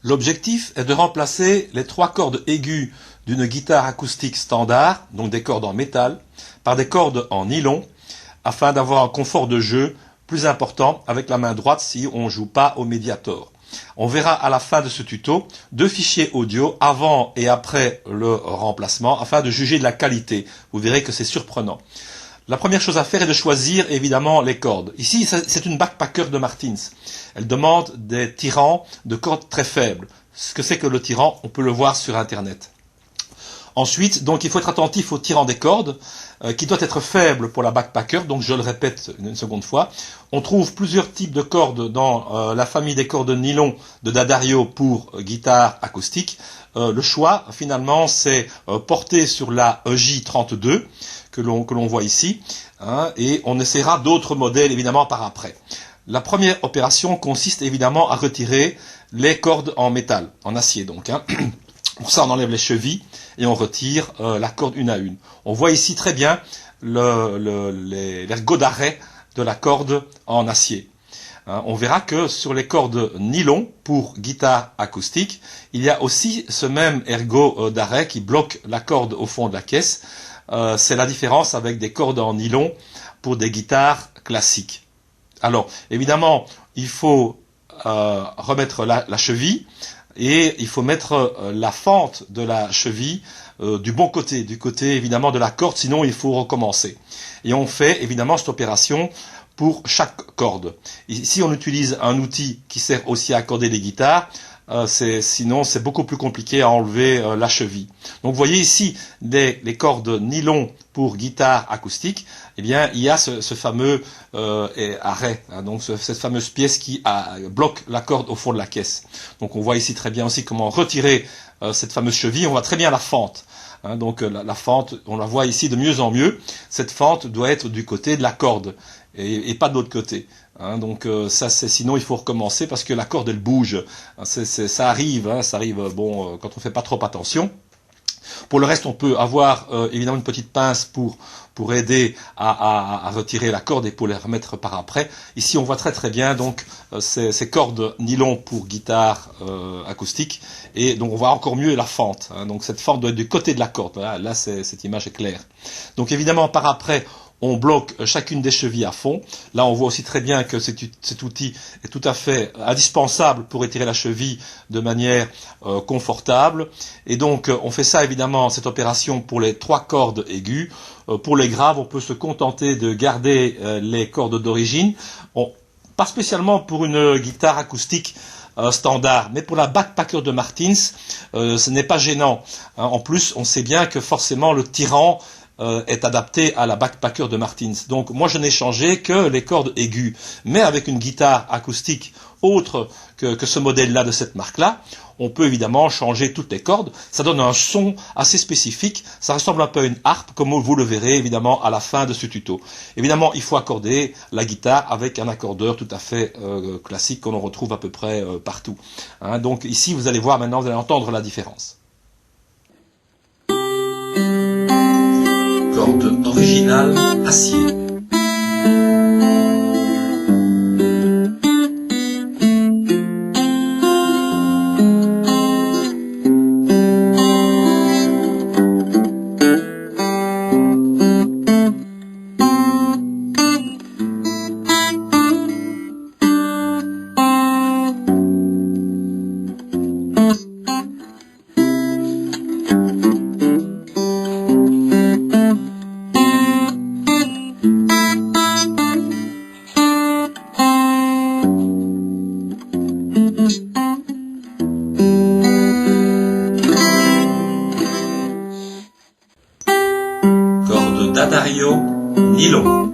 L'objectif est de remplacer les 3 cordes aiguës d'une guitare acoustique standard, donc des cordes en métal, par des cordes en nylon, afin d'avoir un confort de jeu plus important avec la main droite si on ne joue pas au Mediator. On verra à la fin de ce tuto 2 fichiers audio avant et après le remplacement afin de juger de la qualité. Vous verrez que c'est surprenant. La première chose à faire est de choisir évidemment les cordes. Ici, c'est une backpacker de Martins. Elle demande des tirants de cordes très faibles. Ce que c'est que le tirant, on peut le voir sur Internet. Ensuite, donc, il faut être attentif au tirant des cordes, qui doit être faible pour la backpacker. Donc, je le répète une seconde fois. On trouve plusieurs types de cordes dans la famille des cordes nylon de D'Addario pour guitare acoustique. Le choix, finalement, c'est porté sur la EJ32 que l'on voit ici, hein, et on essaiera d'autres modèles évidemment par après. La première opération consiste évidemment à retirer les cordes en métal, en acier donc. Hein. Pour ça, on enlève les chevilles et on retire la corde une à une. On voit ici très bien l'ergot d'arrêt de la corde en acier. On verra que sur les cordes nylon pour guitare acoustique, il y a aussi ce même ergot d'arrêt qui bloque la corde au fond de la caisse. C'est la différence avec des cordes en nylon pour des guitares classiques. Alors, évidemment, il faut remettre la cheville et il faut mettre la fente de la cheville du bon côté, du côté évidemment de la corde, sinon il faut recommencer. Et on fait évidemment cette opération pour chaque corde. Ici, on utilise un outil qui sert aussi à accorder les guitares. Sinon, c'est beaucoup plus compliqué à enlever la cheville. Donc, vous voyez ici les cordes nylon pour guitare acoustique. Eh bien, il y a ce fameux arrêt, hein, donc cette fameuse pièce qui bloque la corde au fond de la caisse. Donc, on voit ici très bien aussi comment retirer cette fameuse cheville. On voit très bien la fente. Hein, donc, la fente, on la voit ici de mieux en mieux. Cette fente doit être du côté de la corde et pas de l'autre côté. Hein, donc sinon il faut recommencer parce que la corde elle bouge. Hein, ça arrive bon quand on fait pas trop attention. Pour le reste, on peut avoir évidemment une petite pince pour aider à retirer la corde et pour les remettre par après. Ici, on voit très bien donc ces cordes nylon pour guitare acoustique et donc on voit encore mieux la fente. Hein, donc cette fente doit être du côté de la corde. Voilà, là, cette image est claire. Donc évidemment, par après, on bloque chacune des chevilles à fond. Là, on voit aussi très bien que cet outil est tout à fait indispensable pour étirer la cheville de manière confortable. Et donc, on fait ça évidemment, cette opération pour les 3 cordes aiguës. Pour les graves, on peut se contenter de garder les cordes d'origine. Pas spécialement pour une guitare acoustique standard, mais pour la backpacker de Martins, ce n'est pas gênant. Hein, en plus, on sait bien que forcément le tirant est adapté à la backpacker de Martins. Donc moi je n'ai changé que les cordes aiguës. Mais avec une guitare acoustique autre que ce modèle-là de cette marque-là, on peut évidemment changer toutes les cordes. Ça donne un son assez spécifique. Ça ressemble un peu à une harpe, comme vous le verrez évidemment à la fin de ce tuto. Évidemment, il faut accorder la guitare avec un accordeur tout à fait classique qu'on retrouve à peu près partout. Hein, donc ici, vous allez voir maintenant, vous allez entendre la différence. Corde originale, acier. Corde D'Addario, nylon.